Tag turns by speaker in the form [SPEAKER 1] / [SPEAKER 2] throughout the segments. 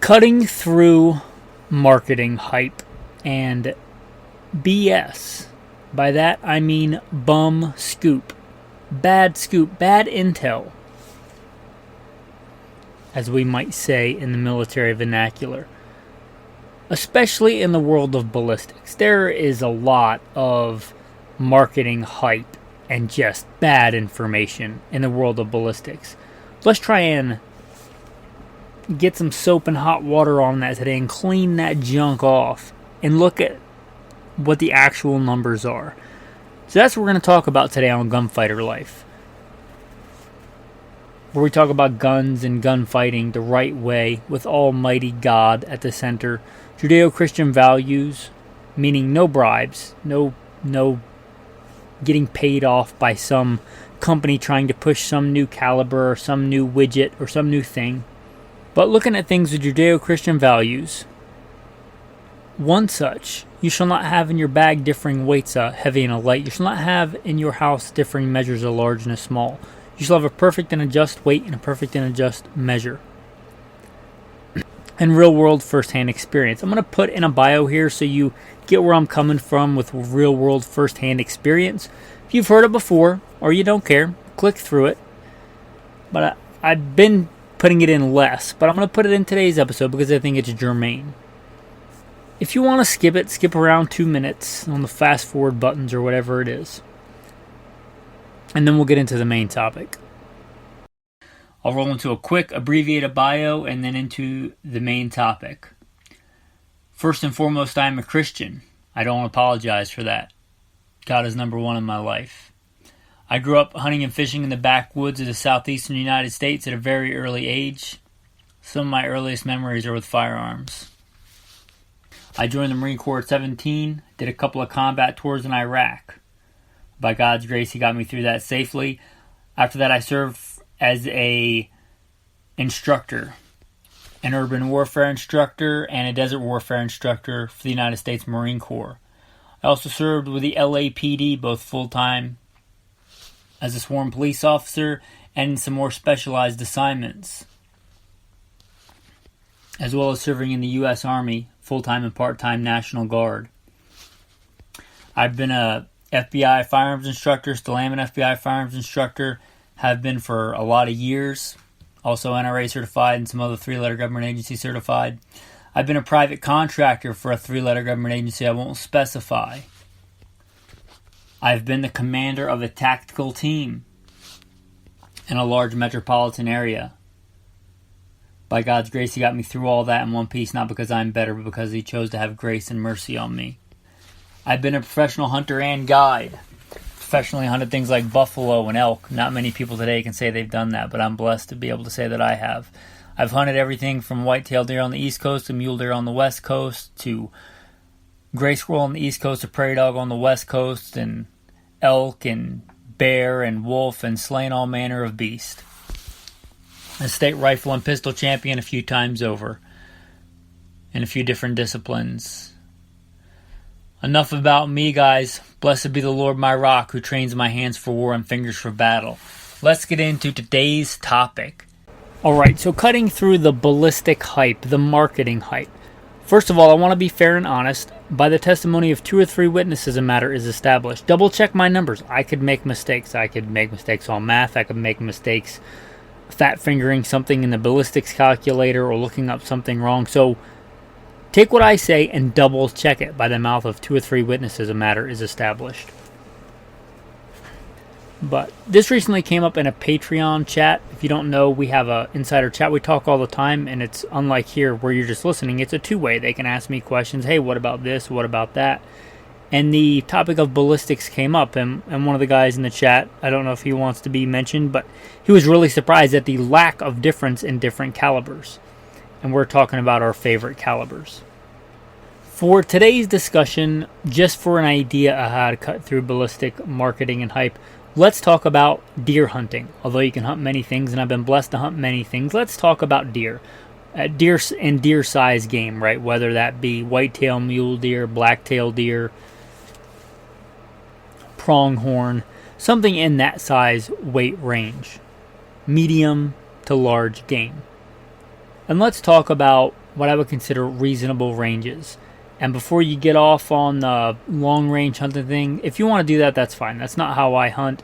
[SPEAKER 1] Cutting through marketing hype and BS. By that I mean bum scoop, bad intel, as we might say in the military vernacular. Especially in the world of ballistics, there is a lot of marketing hype and just bad information in the world of ballistics. Let's try and get some soap and hot water on that today and clean that junk off and look at what the actual numbers are. So that's what we're going to talk about today on Gunfighter Life, where we talk about guns and gunfighting the right way with Almighty God at the center, Judeo-Christian values, meaning no bribes, no getting paid off by some company trying to push some new caliber or some new widget or some new thing. But looking at things with Judeo-Christian values, one such, you shall not have in your bag differing weights, a heavy and a light. You shall not have in your house differing measures, a large and a small. You shall have a perfect and a just weight and a perfect and a just measure. And real-world first-hand experience. I'm going to put in a bio here so you get where I'm coming from with real-world first-hand experience. If you've heard it before or you don't care, click through it. But I've been putting it in less, but I'm going to put it in today's episode because I think it's germane. If you want to skip it, skip around 2 minutes on the fast forward buttons or whatever it is. And then we'll get into the main topic. I'll roll into a quick abbreviated bio and then into the main topic. First and foremost, I am a Christian. I don't apologize for that. God is number one in my life. I grew up hunting and fishing in the backwoods of the southeastern United States at a very early age. Some of my earliest memories are with firearms. I joined the Marine Corps at 17, did a couple of combat tours in Iraq. By God's grace, He got me through that safely. After that, I served as a instructor, an urban warfare instructor and a desert warfare instructor for the United States Marine Corps. I also served with the LAPD, both full-time as a sworn police officer and in some more specialized assignments, as well as serving in the U.S. Army, full-time and part-time National Guard. I've been a FBI firearms instructor, still am an FBI firearms instructor, have been for a lot of years, also NRA certified and some other 3-letter government agency certified. I've been a private contractor for a 3-letter government agency I won't specify. I've been the commander of a tactical team in a large metropolitan area. By God's grace, He got me through all that in one piece, not because I'm better, but because He chose to have grace and mercy on me. I've been a professional hunter and guide. Professionally hunted things like buffalo and elk. Not many people today can say they've done that, but I'm blessed to be able to say that I have. I've hunted everything from white-tailed deer on the East Coast to mule deer on the West Coast to gray squirrel on the East Coast to prairie dog on the West Coast and elk and bear and wolf and slain all manner of beast. A state rifle and pistol champion a few times over in a few different disciplines. Enough about me, guys. Blessed be the Lord my rock, who trains my hands for war and fingers for battle. Let's get into today's topic. Alright, so cutting through the ballistic hype, the marketing hype. First of all, I want to be fair and honest. By the testimony of 2 or 3 witnesses, a matter is established. Double check my numbers. I could make mistakes. I could make mistakes on math. I could make mistakes fat fingering something in the ballistics calculator or looking up something wrong. So take what I say and double check it. By the mouth of 2 or 3 witnesses, a matter is established. But this recently came up in a Patreon chat. If you don't know, we have an insider chat. We talk all the time, and it's unlike here where you're just listening. It's a two-way. They can ask me questions. Hey, what about this? What about that? And the topic of ballistics came up, and one of the guys in the chat, I don't know if he wants to be mentioned, but he was really surprised at the lack of difference in different calibers. And we're talking about our favorite calibers. For today's discussion, just for an idea of how to cut through ballistic marketing and hype, let's talk about deer hunting. Although you can hunt many things, and I've been blessed to hunt many things, let's talk about deer. Deer and deer size game, right? Whether that be whitetail mule deer, blacktail deer, pronghorn, something in that size weight range. Medium to large game. And let's talk about what I would consider reasonable ranges. And before you get off on the long range hunting thing, if you want to do that, that's fine. That's not how I hunt.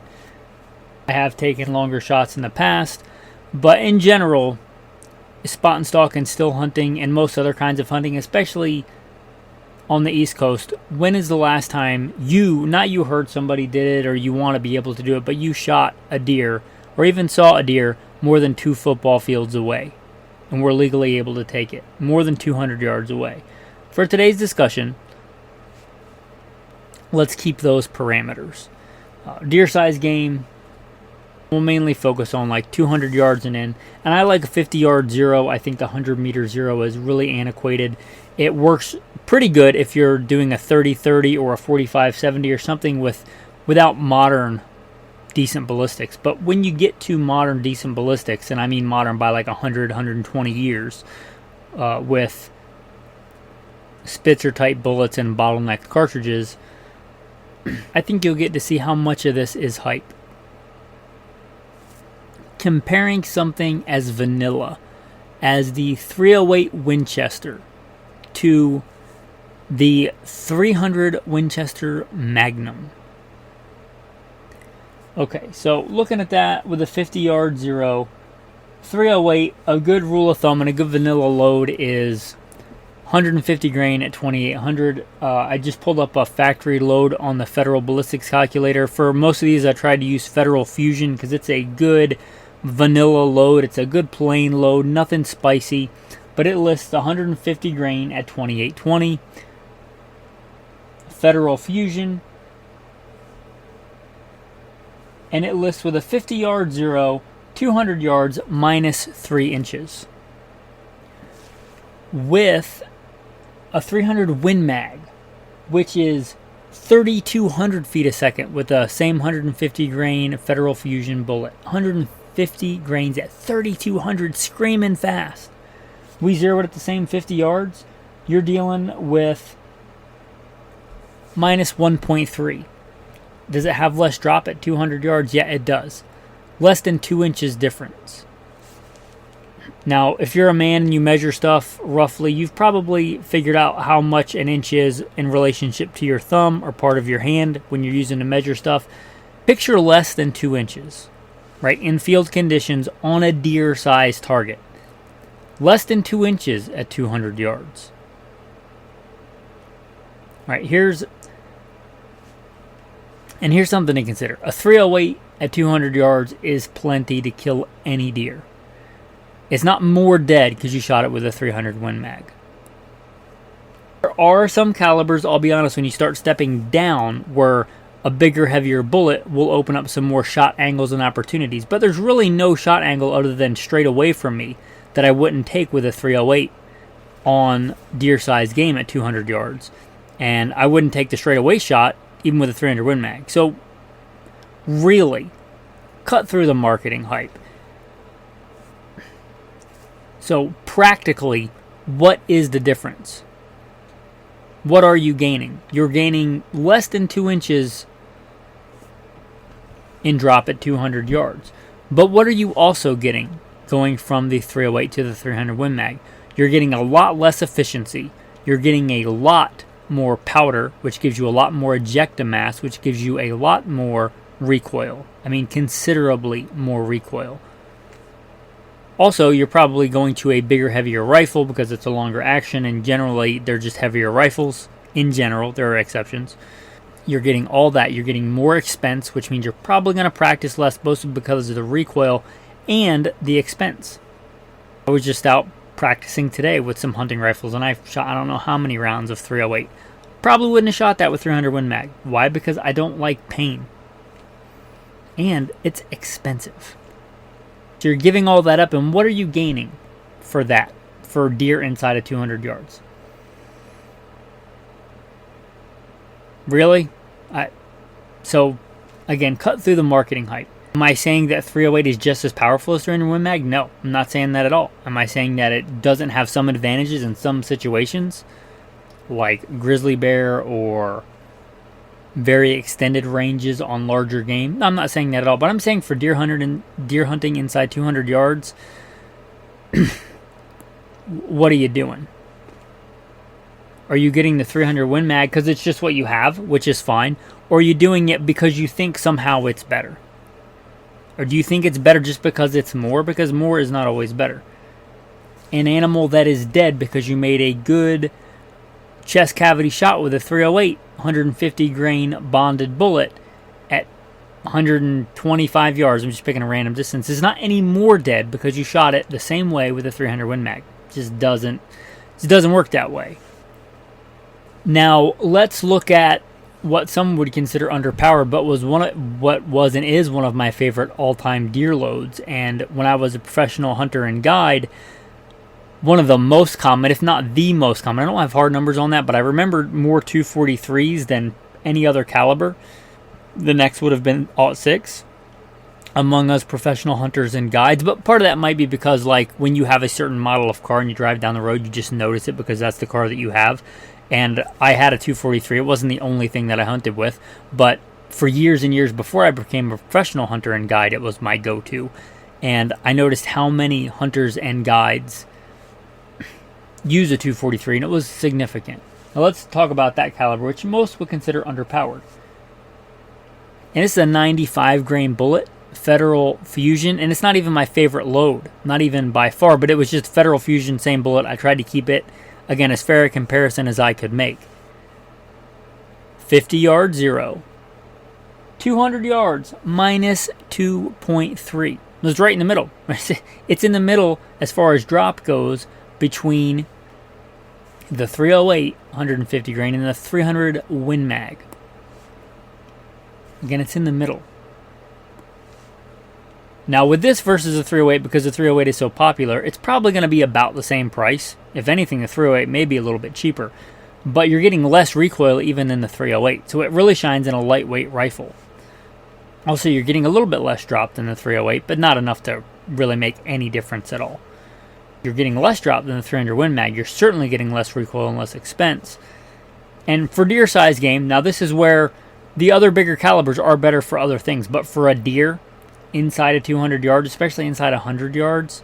[SPEAKER 1] I have taken longer shots in the past, but in general, spot and stalk and still hunting and most other kinds of hunting, especially on the East Coast, when is the last time not you heard somebody did it or you want to be able to do it, but you shot a deer or even saw a deer more than 2 football fields away and were legally able to take it more than 200 yards away? For today's discussion, let's keep those parameters. Deer size game, we'll mainly focus on like 200 yards and in. And I like a 50-yard zero. I think the 100-meter zero is really antiquated. It works pretty good if you're doing a 30-30 or a 45-70 or something without modern decent ballistics. But when you get to modern decent ballistics, and I mean modern by like 100, 120 years, with Spitzer-type bullets and bottlenecked cartridges, I think you'll get to see how much of this is hype. Comparing something as vanilla as the 308 Winchester to the 300 Winchester Magnum. Okay, so looking at that with a 50-yard zero, 308, a good rule of thumb and a good vanilla load is 150 grain at 2800. I just pulled up a factory load on the Federal Ballistics calculator. For most of these, I tried to use Federal Fusion because it's a good vanilla load. It's a good plain load, nothing spicy, but it lists 150 grain at 2820. Federal Fusion, and it lists with a 50-yard zero, 200 yards minus 3 inches. With a 300 Win Mag, which is 3,200 feet a second with the same 150 grain Federal Fusion bullet. 150 grains at 3,200, screaming fast. We zero it at the same 50 yards. You're dealing with minus 1.3. Does it have less drop at 200 yards? Yeah, it does. Less than 2 inches difference. Now, if you're a man and you measure stuff roughly, you've probably figured out how much an inch is in relationship to your thumb or part of your hand when you're using to measure stuff. Picture less than 2 inches, right, in field conditions on a deer-sized target. Less than 2 inches at 200 yards. All right, here's something to consider. A 308 at 200 yards is plenty to kill any deer. It's not more dead because you shot it with a 300 Win Mag. There are some calibers, I'll be honest, when you start stepping down, where a bigger, heavier bullet will open up some more shot angles and opportunities. But there's really no shot angle other than straight away from me that I wouldn't take with a 308 on deer-sized game at 200 yards. And I wouldn't take the straightaway shot even with a 300 Win Mag. So, really, cut through the marketing hype. So, practically, what is the difference? What are you gaining? You're gaining less than 2 inches in drop at 200 yards. But what are you also getting going from the 308 to the 300 Win Mag? You're getting a lot less efficiency. You're getting a lot more powder, which gives you a lot more ejecta mass, which gives you a lot more recoil. I mean, considerably more recoil. Also, you're probably going to a bigger, heavier rifle because it's a longer action, and generally, they're just heavier rifles. In general, there are exceptions. You're getting all that. You're getting more expense, which means you're probably going to practice less, mostly because of the recoil and the expense. I was just out practicing today with some hunting rifles, and I shot I don't know how many rounds of 308. Probably wouldn't have shot that with 300 Win Mag. Why? Because I don't like pain. And it's expensive. So you're giving all that up, and what are you gaining for that, for deer inside of 200 yards? Really? So, again, cut through the marketing hype. Am I saying that 308 is just as powerful as 300 Win Mag? No, I'm not saying that at all. Am I saying that it doesn't have some advantages in some situations, like grizzly bear or very extended ranges on larger game? No, I'm not saying that at all. But I'm saying for deer hunting inside 200 yards, what are you doing? Are you getting the 300 Win Mag because it's just what you have, which is fine? Or are you doing it because you think somehow it's better? Or do you think it's better just because it's more? Because more is not always better. An animal that is dead because you made a good chest cavity shot with a 308, 150 grain bonded bullet at 125 yards. I'm just picking a random distance. It's not any more dead because you shot it the same way with a 300 Win Mag. It just doesn't work that way. Now, let's look at what some would consider underpowered, but was what was and is one of my favorite all-time deer loads. And when I was a professional hunter and guide, one of the most common, if not the most common, I don't have hard numbers on that, but I remember more 243s than any other caliber. The next would have been .6 among us professional hunters and guides, but part of that might be because, like, when you have a certain model of car and you drive down the road, you just notice it because that's the car that you have. And I had a 243. It wasn't the only thing that I hunted with, but for years and years before I became a professional hunter and guide, it was my go-to. And I noticed how many hunters and guides use a 243, and it was significant. Now let's talk about that caliber, which most would consider underpowered. And this is a 95 grain bullet, Federal Fusion, and it's not even my favorite load, not even by far, but it was just Federal Fusion, same bullet. I tried to keep it, again, as fair a comparison as I could make. 50 yards, 0. 200 yards, minus 2.3. It was right in the middle. It's in the middle as far as drop goes between the 308, 150 grain, and the 300 Win Mag. Again, it's in the middle. Now, with this versus the 308, because the 308 is so popular, it's probably going to be about the same price. If anything, the 308 may be a little bit cheaper. But you're getting less recoil even than the 308. So it really shines in a lightweight rifle. Also, you're getting a little bit less drop than the 308, but not enough to really make any difference at all. You're getting less drop than the 300 Win Mag. You're certainly getting less recoil and less expense. And for deer size game, now this is where the other bigger calibers are better for other things. But for a deer inside of 200 yards, especially inside 100 yards,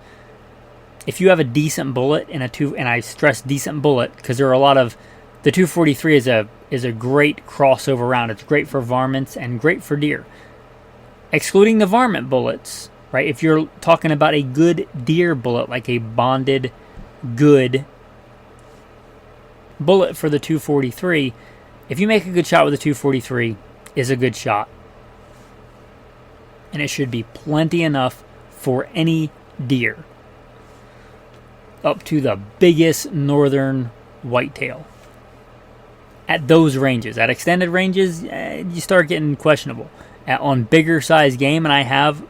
[SPEAKER 1] if you have a decent bullet and I stress decent bullet because there are a lot of, the 243 is a great crossover round. It's great for varmints and great for deer. Excluding the varmint bullets, right? If you're talking about a good deer bullet, like a bonded, good bullet for the 243, if you make a good shot with a 243, is a good shot. And it should be plenty enough for any deer. Up to the biggest northern whitetail. At those ranges. At extended ranges, you start getting questionable. On bigger size game, and I have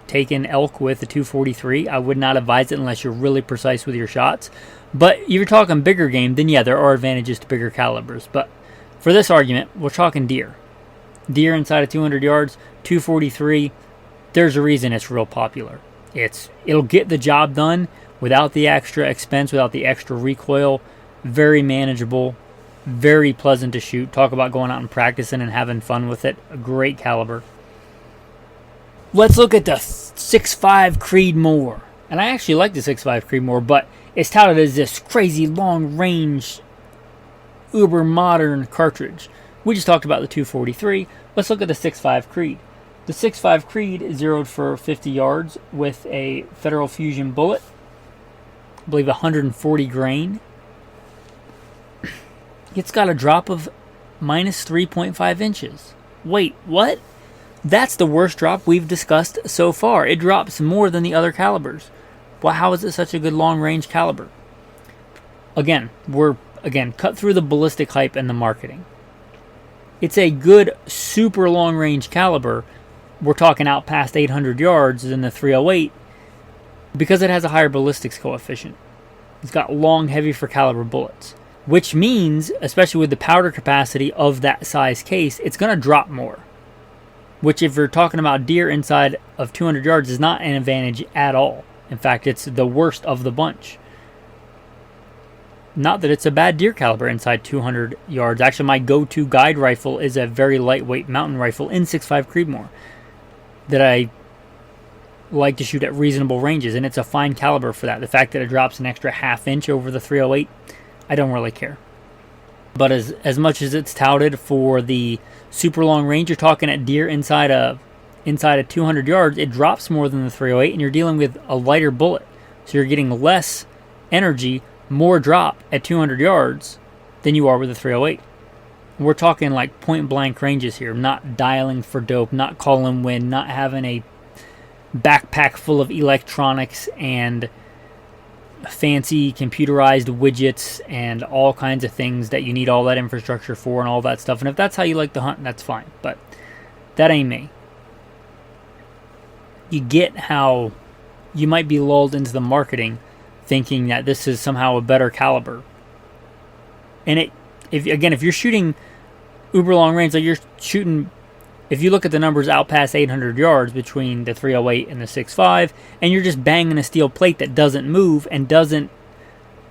[SPEAKER 1] taken elk with a 243, I would not advise it unless you're really precise with your shots. But if you're talking bigger game, then yeah, there are advantages to bigger calibers. But for this argument, we're talking deer. Deer inside of 200 yards, 243, there's a reason it's real popular. It'll get the job done without the extra expense, without the extra recoil. Very manageable, very pleasant to shoot. Talk about going out and practicing and having fun with it. A great caliber. Let's look at the 6.5 Creedmoor. And I actually like the 6.5 Creedmoor, but it's touted as this crazy long-range, uber-modern cartridge. We just talked about the 243. Let's look at the 6.5 Creed. The 6.5 Creed is zeroed for 50 yards with a Federal Fusion bullet. I believe 140 grain. It's got a drop of minus 3.5 inches. Wait, what? That's the worst drop we've discussed so far. It drops more than the other calibers. Well, how is it such a good long-range caliber? Again, cut through the ballistic hype and the marketing. It's a good, super long-range caliber. We're talking out past 800 yards than the 308 because it has a higher ballistics coefficient. It's got long, heavy for caliber bullets, which means, especially with the powder capacity of that size case, it's going to drop more. Which, if you're talking about deer inside of 200 yards, is not an advantage at all. In fact, it's the worst of the bunch. Not that it's a bad deer caliber inside 200 yards. Actually, my go-to guide rifle is a very lightweight mountain rifle in 6.5 Creedmoor that I like to shoot at reasonable ranges, and it's a fine caliber for that. The fact that it drops an extra half inch over the 308, I don't really care. But as much as it's touted for the super long range, you're talking at deer inside of 200 yards, it drops more than the 308, and you're dealing with a lighter bullet. So you're getting less energy, more drop at 200 yards than you are with the 308. We're talking like point blank ranges here, not dialing for dope, not calling wind, not having a backpack full of electronics and fancy computerized widgets and all kinds of things that you need all that infrastructure for and all that stuff. And if that's how you like to hunt, that's fine. But that ain't me. You get how you might be lulled into the marketing thinking that this is somehow a better caliber. And if you're shooting uber long range, like you're shooting, if you look at the numbers out past 800 yards between the 308 and the 6.5, and you're just banging a steel plate that doesn't move and doesn't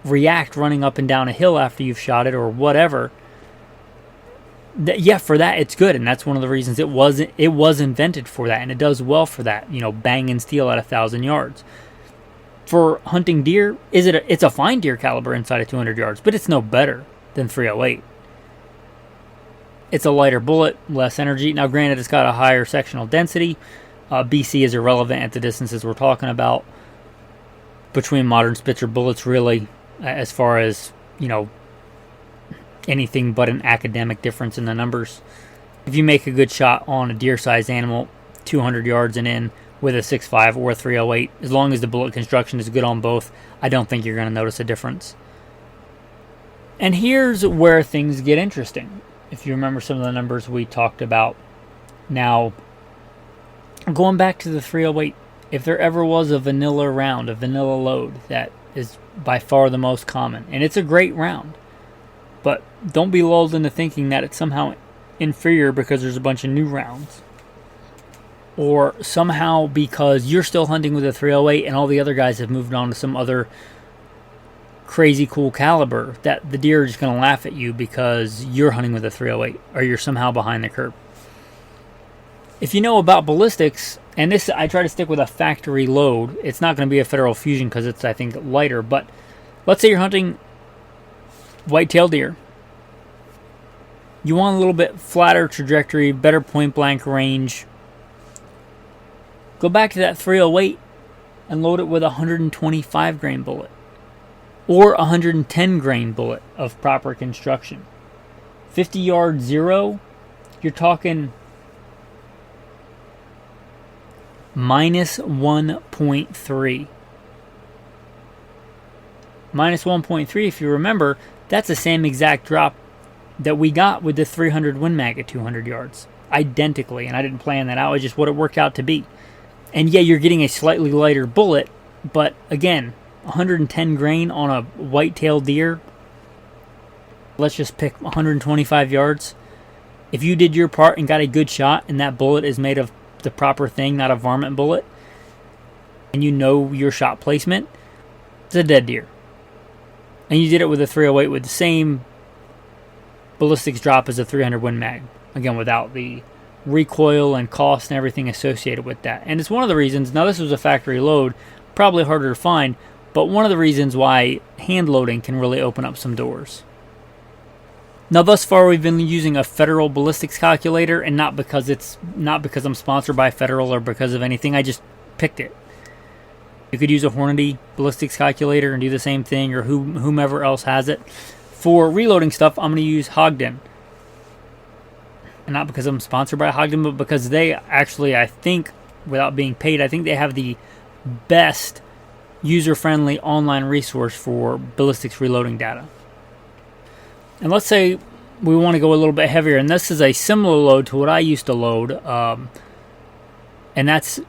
[SPEAKER 1] react running up and down a hill after you've shot it or whatever, for that it's good, and that's one of the reasons it was invented for that, and it does well for that. Banging steel at 1,000 yards. For hunting deer, it's a fine deer caliber inside of 200 yards, but it's no better than 308. It's a lighter bullet, less energy. Now, granted, it's got a higher sectional density. BC is irrelevant at the distances we're talking about. Between modern Spitzer bullets, really, as far as, anything but an academic difference in the numbers. If you make a good shot on a deer-sized animal, 200 yards and in, with a 6.5 or a 308, as long as the bullet construction is good on both, I don't think you're going to notice a difference. And here's where things get interesting. If you remember some of the numbers we talked about. Now, going back to the 308, if there ever was a vanilla round, a vanilla load, that is by far the most common. And it's a great round. But don't be lulled into thinking that it's somehow inferior because there's a bunch of new rounds. Or somehow because you're still hunting with a 308 and all the other guys have moved on to some other crazy cool caliber, that the deer are just going to laugh at you because you're hunting with a 308 or you're somehow behind the curve. If you know about ballistics, and this I try to stick with a factory load, it's not going to be a Federal Fusion because it's, I think, lighter, but let's say you're hunting whitetail deer. You want a little bit flatter trajectory, better point blank range. Go back to that 308 and load it with a 125 grain bullet. Or a 110 grain bullet of proper construction. 50 yard zero, you're talking minus 1.3. Minus 1.3, if you remember, that's the same exact drop that we got with the 300 Win Mag at 200 yards. Identically, and I didn't plan that out, it's just what it worked out to be. And yeah, you're getting a slightly lighter bullet, but again, 110 grain on a whitetail deer, let's just pick 125 yards. If you did your part and got a good shot and that bullet is made of the proper thing, not a varmint bullet, and you know your shot placement, it's a dead deer. And you did it with a 308 with the same ballistics drop as a 300 Win Mag. Again, without the recoil and cost and everything associated with that. And it's one of the reasons, now this was a factory load, probably harder to find, but one of the reasons why hand loading can really open up some doors. Now, thus far, we've been using a Federal ballistics calculator, and not because I'm sponsored by Federal or because of anything. I just picked it. You could use a Hornady ballistics calculator and do the same thing, or whomever else has it. For reloading stuff, I'm going to use Ogden. And not because I'm sponsored by Ogden, but because they actually, I think, without being paid, I think they have the best user-friendly online resource for ballistics reloading data. And let's say we want to go a little bit heavier, and this is a similar load to what I used to load, and that's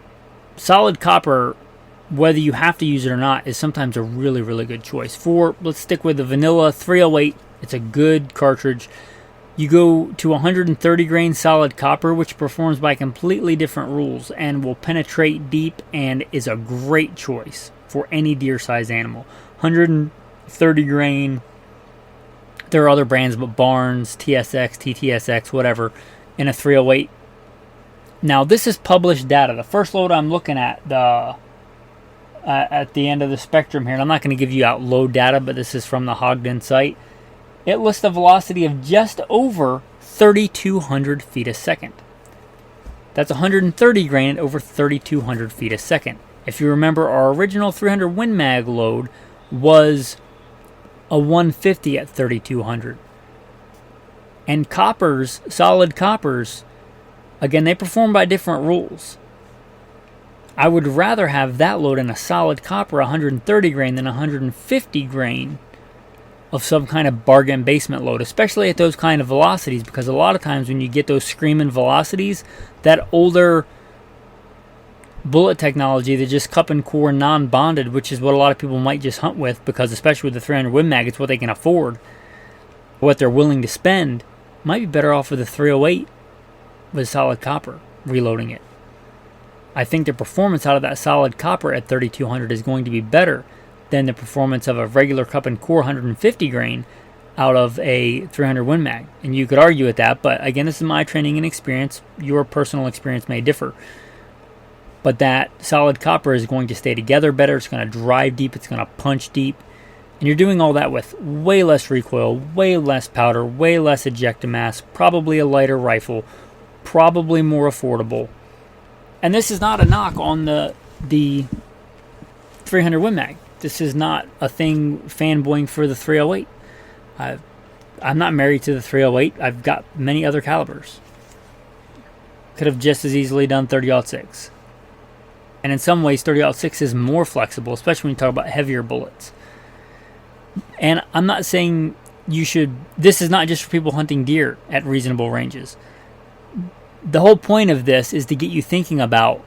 [SPEAKER 1] solid copper. Whether you have to use it or not is sometimes a really, really good choice. Let's stick with the vanilla 308. It's a good cartridge. You go to 130 grain solid copper, which performs by completely different rules and will penetrate deep and is a great choice for any deer-sized animal. 130 grain. There are other brands, but Barnes, TSX, TTSX, whatever, in a 308 Now, this is published data. The first load I'm looking at the end of the spectrum here, and I'm not going to give you out load data, but this is from the Ogden site. It lists a velocity of just over 3,200 feet a second. That's 130 grain at over 3,200 feet a second. If you remember, our original 300 Win Mag load was a 150 at 3,200. And coppers, solid coppers, again, they perform by different rules. I would rather have that load in a solid copper 130 grain than 150 grain of some kind of bargain basement load, especially at those kind of velocities, because a lot of times when you get those screaming velocities, that older bullet technology, they're just cup and core non-bonded, which is what a lot of people might just hunt with, because especially with the 300 Win Mag, it's what they can afford, what they're willing to spend. Might be better off with a 308 with solid copper, reloading it. I think the performance out of that solid copper at 3,200 is going to be better than the performance of a regular cup and core 150 grain out of a 300 Win Mag. And you could argue with that, but again, this is my training and experience. Your personal experience may differ. But that solid copper is going to stay together better. It's going to drive deep. It's going to punch deep. And you're doing all that with way less recoil, way less powder, way less ejecta-mass, probably a lighter rifle, probably more affordable. And this is not a knock on the 300 Win Mag. This is not a thing fanboying for the 308. I'm not married to the 308. I've got many other calibers. Could have just as easily done 30-06. And in some ways, 30-06 is more flexible, especially when you talk about heavier bullets. And I'm not saying you should... This is not just for people hunting deer at reasonable ranges. The whole point of this is to get you thinking about,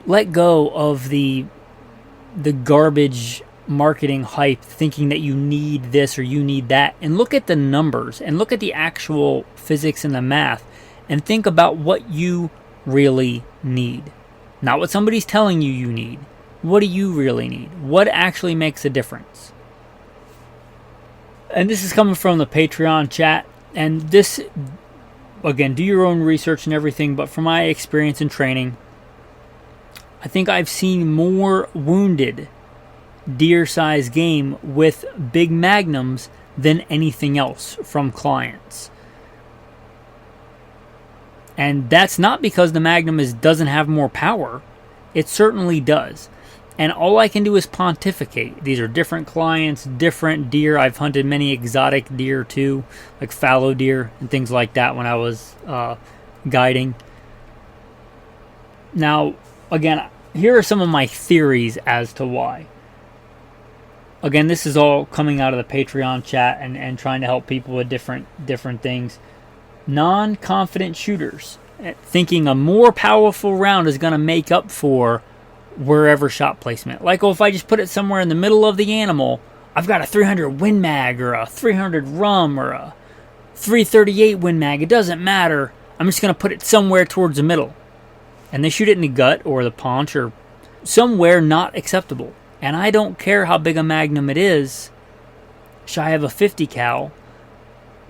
[SPEAKER 1] let go of the garbage marketing hype, thinking that you need this or you need that, and look at the numbers and look at the actual physics and the math and think about what you really need. Not what somebody's telling you you need. What do you really need? What actually makes a difference? And this is coming from the Patreon chat, and this, again, do your own research and everything, but from my experience and training, I think I've seen more wounded deer-sized game with big magnums than anything else from clients. And that's not because the magnum doesn't have more power. It certainly does. And all I can do is pontificate. These are different clients, different deer. I've hunted many exotic deer too, like fallow deer and things like that when I was guiding. Now, again, here are some of my theories as to why. Again, this is all coming out of the Patreon chat and trying to help people with different things. Non-confident shooters, thinking a more powerful round is going to make up for wherever shot placement. Like, if I just put it somewhere in the middle of the animal, I've got a 300 Win Mag or a 300 Rum or a 338 Win Mag. It doesn't matter. I'm just going to put it somewhere towards the middle. And they shoot it in the gut or the paunch or somewhere not acceptable. And I don't care how big a magnum it is, shy of a 50 cal,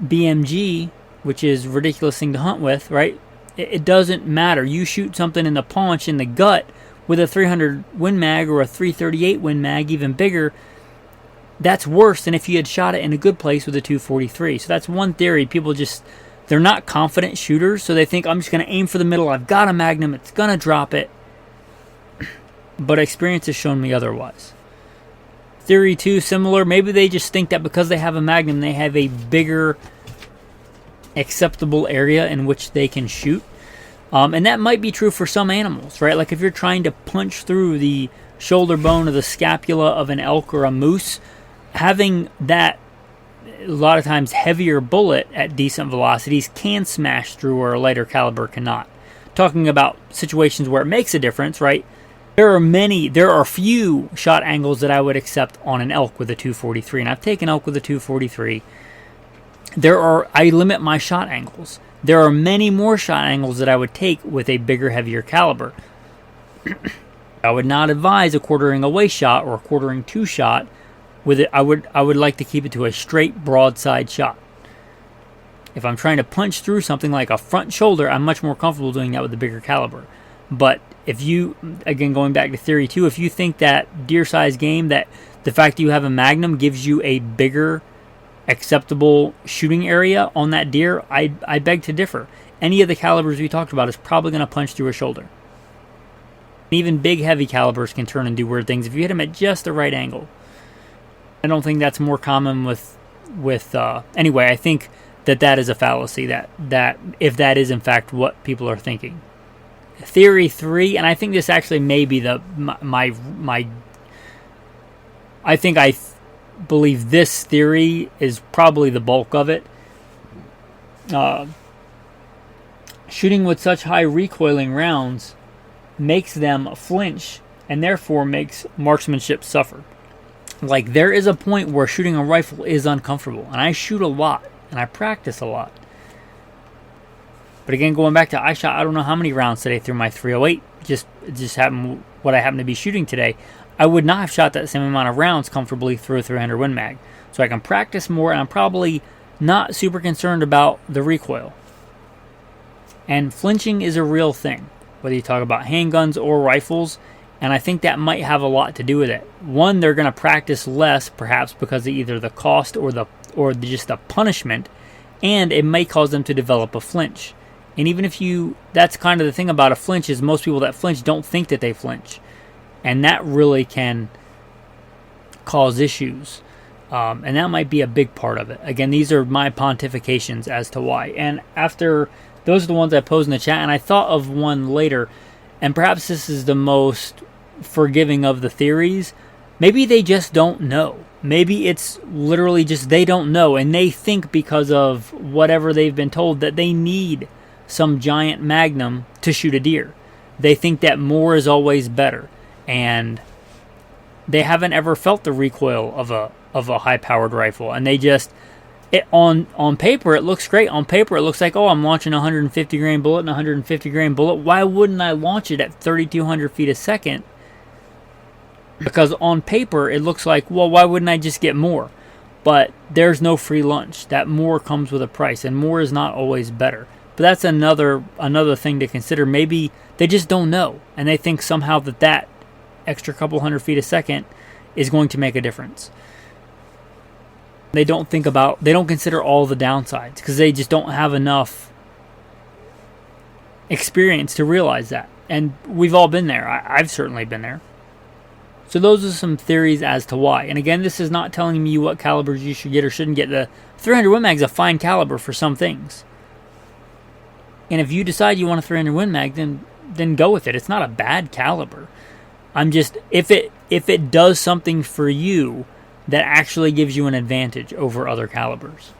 [SPEAKER 1] BMG, which is a ridiculous thing to hunt with, right? It doesn't matter. You shoot something in the paunch, in the gut, with a 300 Win Mag or a 338 Win Mag, even bigger, that's worse than if you had shot it in a good place with a 243. So that's one theory. People just, they're not confident shooters, so they think, I'm just going to aim for the middle. I've got a magnum. It's going to drop it. But experience has shown me otherwise. Theory 2, similar. Maybe they just think that because they have a magnum, they have a bigger acceptable area in which they can shoot. And that might be true for some animals, right? Like if you're trying to punch through the shoulder bone or the scapula of an elk or a moose, having that, a lot of times, heavier bullet at decent velocities can smash through where a lighter caliber cannot. Talking about situations where it makes a difference, right? There are few shot angles that I would accept on an elk with a 243, and I've taken elk with a 243. I limit my shot angles. There are many more shot angles that I would take with a bigger, heavier caliber. I would not advise a quartering away shot or a quartering two shot with it. I would like to keep it to a straight broadside shot. If I'm trying to punch through something like a front shoulder, I'm much more comfortable doing that with a bigger caliber. But if you, again, going back to theory 2, if you think that deer size game, that the fact that you have a Magnum gives you a bigger acceptable shooting area on that deer, I beg to differ. Any of the calibers we talked about is probably going to punch through a shoulder. Even big, heavy calibers can turn and do weird things if you hit them at just the right angle. I don't think that's more common anyway, I think that is a fallacy, that if that is in fact what people are thinking. Theory 3, and I think this actually may be I believe this theory is probably the bulk of it. Shooting with such high recoiling rounds makes them flinch and therefore makes marksmanship suffer. Like, there is a point where shooting a rifle is uncomfortable, and I shoot a lot and I practice a lot. But again, going back to, I don't know how many rounds today through my 308. Just happened what I happened to be shooting today. I would not have shot that same amount of rounds comfortably through a 300 Win Mag. So I can practice more, and I'm probably not super concerned about the recoil. And flinching is a real thing, whether you talk about handguns or rifles, and I think that might have a lot to do with it. One, they're going to practice less, perhaps because of either the cost or just the punishment, and it may cause them to develop a flinch. And even if that's kind of the thing about a flinch, is most people that flinch don't think that they flinch. And that really can cause issues. And that might be a big part of it. Again, these are my pontifications as to why. And after, those are the ones I posed in the chat, and I thought of one later, and perhaps this is the most forgiving of the theories. Maybe they just don't know. Maybe it's literally just they don't know, and they think because of whatever they've been told that they need some giant Magnum to shoot a deer. They think that more is always better, and they haven't ever felt the recoil of a high-powered rifle, and they just, on paper it looks great. On paper it looks like, oh, I'm launching a 150 grain bullet and a 150 grain bullet. Why wouldn't I launch it at 3,200 feet a second? Because on paper it looks like, well, why wouldn't I just get more? But there's no free lunch. That more comes with a price, and more is not always better. But that's another thing to consider. Maybe they just don't know, and they think somehow that extra couple hundred feet a second is going to make a difference. They don't consider all the downsides because they just don't have enough experience to realize that. And we've all been there. I've certainly been there. So those are some theories as to why. And again, this is not telling me what calibers you should get or shouldn't get. The 300 Win Mag is a fine caliber for some things. And if you decide you want a 300 Win Mag, then go with it. It's not a bad caliber. I'm just, if it does something for you that actually gives you an advantage over other calibers.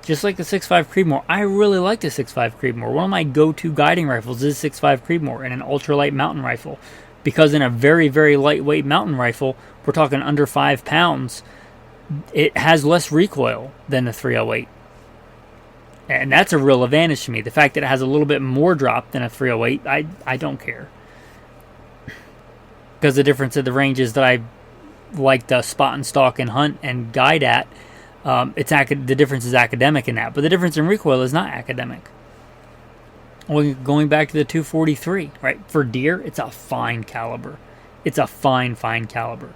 [SPEAKER 1] Just like the 6.5 Creedmoor. I really like the 6.5 Creedmoor. One of my go-to guiding rifles is 6.5 Creedmoor and an ultralight mountain rifle. Because in a very, very lightweight mountain rifle, we're talking under 5 pounds, it has less recoil than the 308. And that's a real advantage to me. The fact that it has a little bit more drop than a 308, I don't care. Because the difference of the ranges that I like to spot and stalk and hunt and guide at, the difference is academic in that. But the difference in recoil is not academic. Going back to the 243, right? For deer, it's a fine caliber. It's a fine caliber.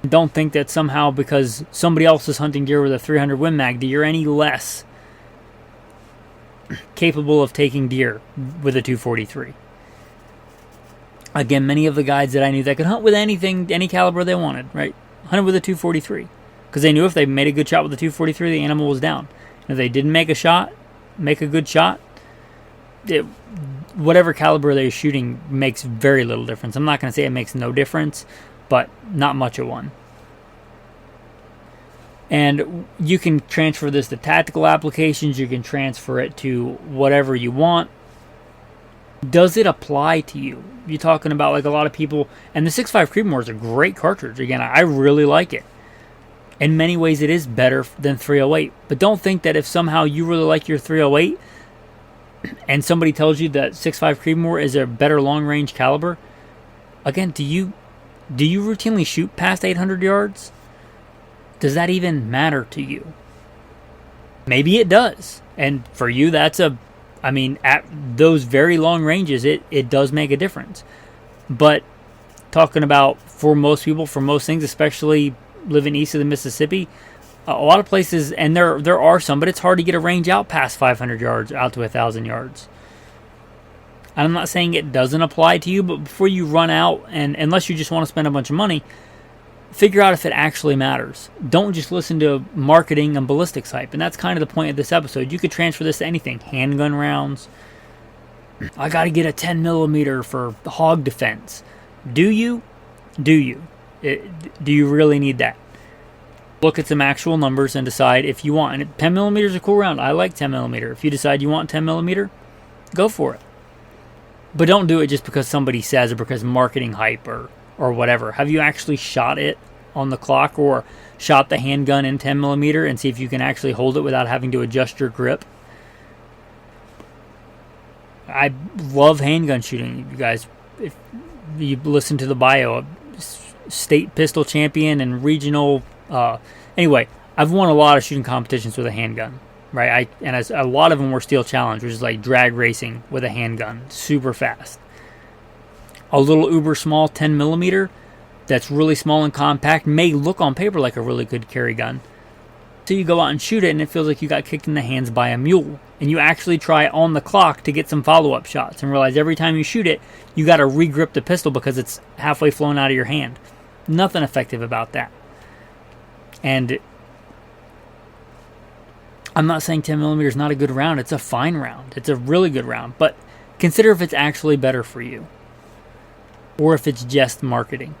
[SPEAKER 1] Don't think that somehow because somebody else is hunting deer with a 300 Win Mag, that you're any less capable of taking deer with a 243. Again, many of the guides that I knew that could hunt with anything, any caliber they wanted, right? Hunted with a 243. Because they knew if they made a good shot with a 243, the animal was down. And if they didn't make a good shot, whatever caliber they're shooting makes very little difference. I'm not going to say it makes no difference, but not much of one. And you can transfer this to tactical applications. You can transfer it to whatever you want. Does it apply to you? You're talking about like a lot of people, and the 6.5 Creedmoor is a great cartridge. Again, I really like it. In many ways, it is better than 308. But don't think that if somehow you really like your 308 and somebody tells you that 6.5 Creedmoor is a better long-range caliber, again, do you routinely shoot past 800 yards? Does that even matter to you? Maybe it does. And for you, at those very long ranges, it does make a difference. But talking about for most people, for most things, especially living east of the Mississippi, a lot of places, and there are some, but it's hard to get a range out past 500 yards, out to 1,000 yards. I'm not saying it doesn't apply to you, but before you run out, and unless you just want to spend a bunch of money, figure out if it actually matters. Don't just listen to marketing and ballistics hype, and that's kind of the point of this episode. You could transfer this to anything. Handgun rounds. I got to get a 10 millimeter for hog defense. Do you? Do you really need that? Look at some actual numbers and decide if you want. And 10 millimeter is a cool round. I like 10 millimeter. If you decide you want 10 millimeter, go for it. But don't do it just because somebody says or because marketing hype or whatever. Have you actually shot it on the clock or shot the handgun in 10 millimeter and see if you can actually hold it without having to adjust your grip? I love handgun shooting, you guys. If you listen to the bio, state pistol champion and regional. Anyway, I've won a lot of shooting competitions with a handgun, right? A lot of them were steel challenge, which is like drag racing with a handgun, super fast. A little uber small 10 millimeter that's really small and compact may look on paper like a really good carry gun. So you go out and shoot it and it feels like you got kicked in the hands by a mule. And you actually try on the clock to get some follow-up shots and realize every time you shoot it, you got to re-grip the pistol because it's halfway flown out of your hand. Nothing effective about that. And I'm not saying 10 millimeter is not a good round. It's a fine round. It's a really good round. But consider if it's actually better for you. Or if it's just marketing.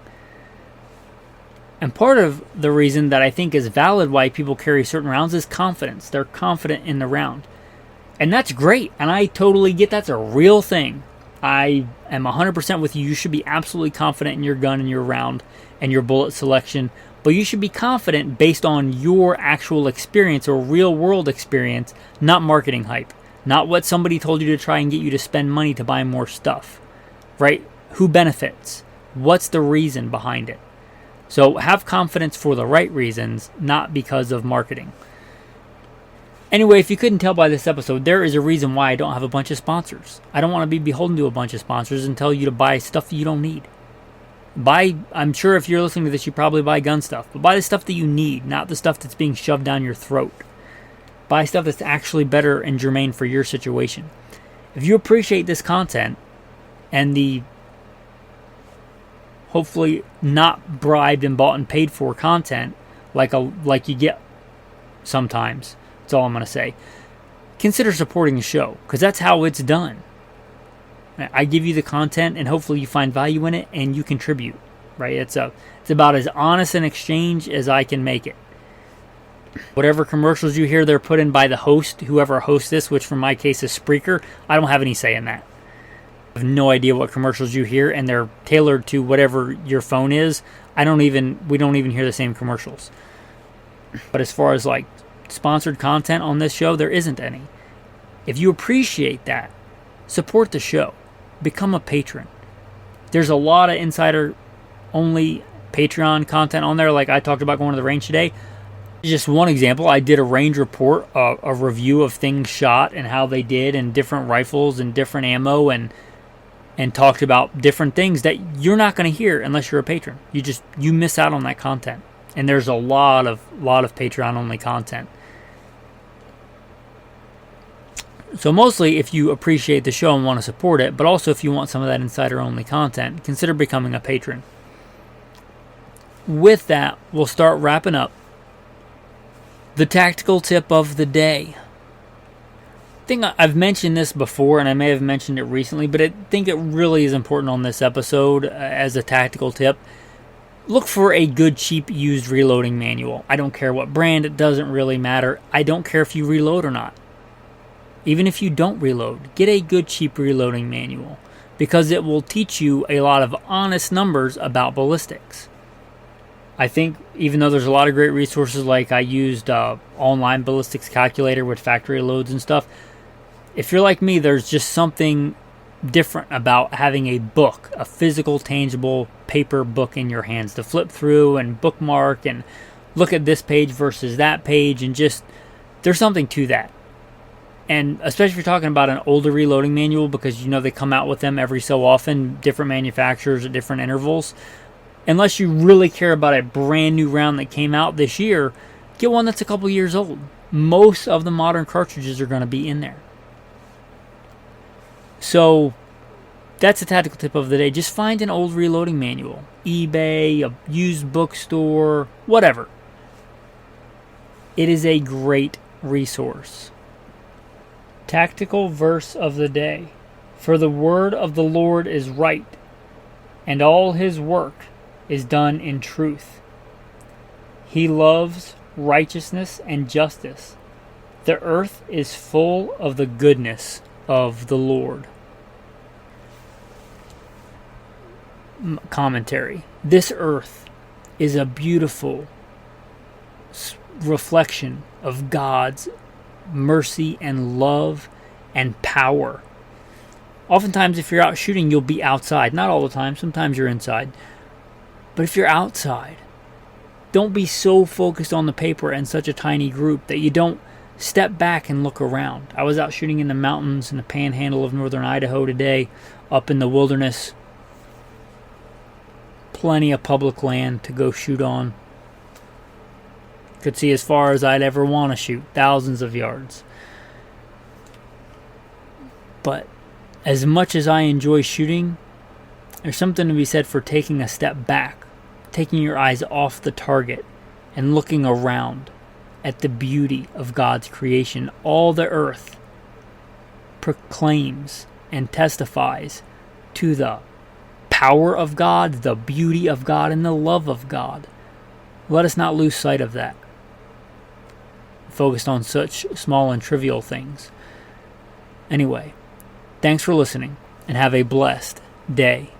[SPEAKER 1] And part of the reason that I think is valid why people carry certain rounds is confidence. They're confident in the round. And that's great. And I totally get that's a real thing. I am 100% with you. You should be absolutely confident in your gun and your round and your bullet selection. But you should be confident based on your actual experience or real world experience, not marketing hype. Not what somebody told you to try and get you to spend money to buy more stuff. Right? Who benefits? What's the reason behind it? So have confidence for the right reasons, not because of marketing. Anyway, if you couldn't tell by this episode, there is a reason why I don't have a bunch of sponsors. I don't want to be beholden to a bunch of sponsors and tell you to buy stuff that you don't need. I'm sure if you're listening to this, you probably buy gun stuff. But buy the stuff that you need, not the stuff that's being shoved down your throat. Buy stuff that's actually better and germane for your situation. If you appreciate this content and the hopefully not bribed and bought and paid for content like you get sometimes, that's all I'm going to say, consider supporting the show because that's how it's done. I give you the content and hopefully you find value in it and you contribute, right? It's about as honest an exchange as I can make it. Whatever commercials you hear they're put in by the host, whoever hosts this, which for my case is Spreaker, I don't have any say in that. I have no idea what commercials you hear and they're tailored to whatever your phone is. We don't even hear the same commercials. But as far as like sponsored content on this show, there isn't any. If you appreciate that, support the show. Become a patron. There's a lot of insider only Patreon content on there, like I talked about going to the range today. Just one example, I did a range report, a review of things shot and how they did and different rifles and different ammo and talked about different things that you're not going to hear unless you're a patron. You miss out on that content. And there's a lot of Patreon only content. So mostly if you appreciate the show and want to support it, but also if you want some of that insider-only content, consider becoming a patron. With that, we'll start wrapping up. The tactical tip of the day. I think I've mentioned this before, and I may have mentioned it recently, but I think it really is important on this episode as a tactical tip. Look for a good, cheap, used reloading manual. I don't care what brand, it doesn't really matter. I don't care if you reload or not. Even if you don't reload, get a good, cheap reloading manual because it will teach you a lot of honest numbers about ballistics. I think even though there's a lot of great resources, like I used online ballistics calculator with factory loads and stuff, if you're like me, there's just something different about having a book, a physical, tangible paper book in your hands to flip through and bookmark and look at this page versus that page and just There's something to that. And especially if you're talking about an older reloading manual, because they come out with them every so often, different manufacturers at different intervals. Unless you really care about a brand new round that came out this year, get one that's a couple years old. Most of the modern cartridges are going to be in there. So that's a tactical tip of the day. Just find an old reloading manual. eBay, a used bookstore, whatever. It is a great resource. Tactical verse of the day. For the word of the Lord is right, and all his work is done in truth. He loves righteousness and justice. The earth is full of the goodness of the Lord. Commentary. This earth is a beautiful reflection of God's mercy and love and power. Oftentimes, if you're out shooting, you'll be outside. Not all the time. Sometimes you're inside. But if you're outside, don't be so focused on the paper and such a tiny group that you don't step back and look around. I was out shooting in the mountains in the panhandle of northern Idaho today, up in the wilderness. Plenty of public land to go shoot on. Could see as far as I'd ever want to shoot, thousands of yards. But as much as I enjoy shooting, there's something to be said for taking a step back, taking your eyes off the target and looking around at the beauty of God's creation. All the earth proclaims and testifies to the power of God, the beauty of God, and the love of God. Let us not lose sight of that. Focused on such small and trivial things. Anyway, thanks for listening, and have a blessed day.